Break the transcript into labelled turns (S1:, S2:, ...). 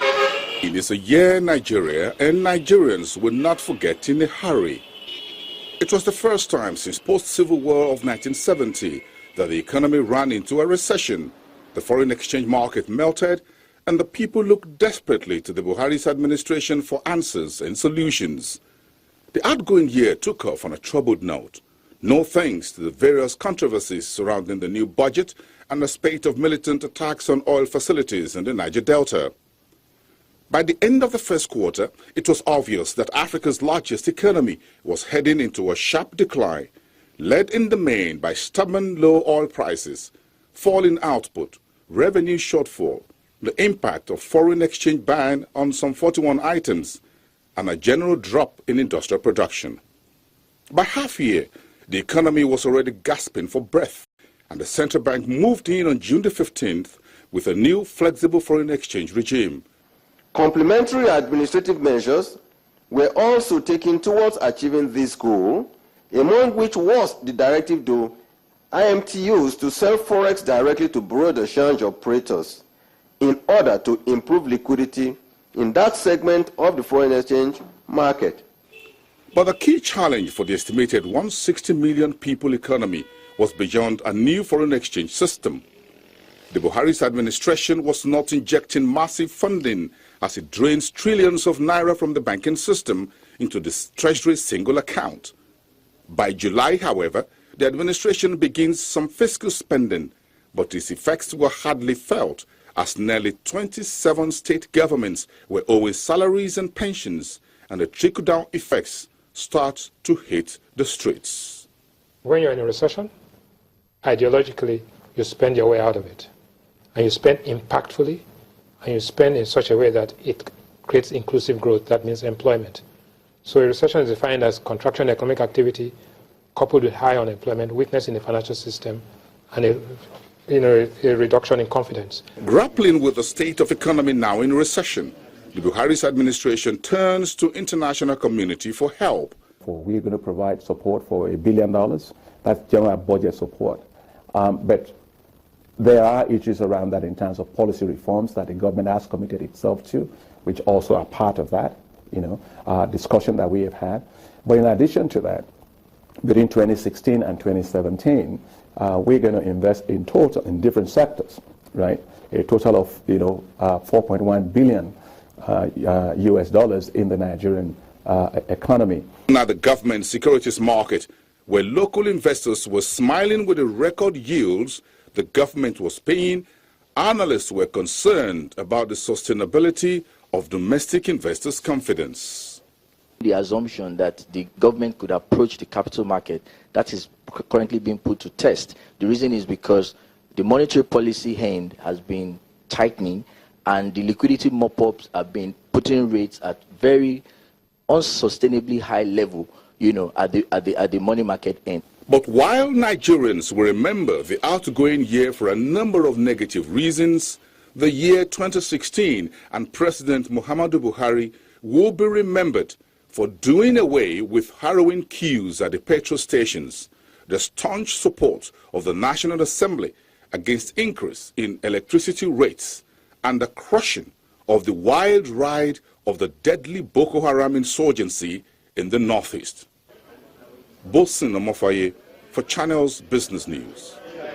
S1: It is a year Nigeria and Nigerians will not forget in a hurry. It was the first time since post-Civil War of 1970 that the economy ran into a recession, the foreign exchange market melted, and the people looked desperately to the Buhari's administration for answers and solutions. The outgoing year took off on a troubled note, no thanks to the various controversies surrounding the new budget and the spate of militant attacks on oil facilities in the Niger Delta. By the end of the first quarter, it was obvious that Africa's largest economy was heading into a sharp decline, led in the main by stubborn low oil prices, falling output, revenue shortfall, the impact of foreign exchange ban on some 41 items, and a general drop in industrial production. By half year, the economy was already gasping for breath, and the central bank moved in on June the 15th with a new flexible foreign exchange regime.
S2: Complementary administrative measures were also taken towards achieving this goal, among which was the directive to IMTUs to sell forex directly to bureau de change operators in order to improve liquidity in that segment of the foreign exchange market.
S1: But the key challenge for the estimated 160 million people economy was beyond a new foreign exchange system. The Buhari's administration was not injecting massive funding as it drains trillions of naira from the banking system into the Treasury's single account. By July, however, the administration begins some fiscal spending, but its effects were hardly felt as nearly 27 state governments were owing salaries and pensions, and the trickle-down effects start to hit the streets.
S3: When you're in a recession, ideologically, you spend your way out of it. And you spend impactfully, and you spend in such a way that it creates inclusive growth. That means employment. So a recession is defined as contraction in economic activity coupled with high unemployment, weakness in the financial system, and a reduction in confidence.
S1: Grappling with the state of economy now in recession, the Buhari's administration turns to international community for help.
S4: We're going to provide support for $1 billion. That's general budget support. But there are issues around that in terms of policy reforms that the government has committed itself to, which also are part of that, discussion that we have had. But in addition to that, between 2016 and 2017, we're going to invest in total in different sectors, right? A total of, $4.1 billion US dollars in the Nigerian economy.
S1: Now the government securities market, where local investors were smiling with the record yields the government was paying, analysts were concerned about the sustainability of domestic investors' confidence.
S5: The assumption that the government could approach the capital market, that is currently being put to test. The reason is because the monetary policy hand has been tightening and the liquidity mop-ups have been putting rates at very unsustainably high level, at the money market end.
S1: But while Nigerians will remember the outgoing year for a number of negative reasons, the year 2016 and President Muhammadu Buhari will be remembered for doing away with harrowing queues at the petrol stations, the staunch support of the National Assembly against increase in electricity rates, and the crushing of the wild ride of the deadly Boko Haram insurgency in the northeast. Bosin Omofaye for Channels Business News.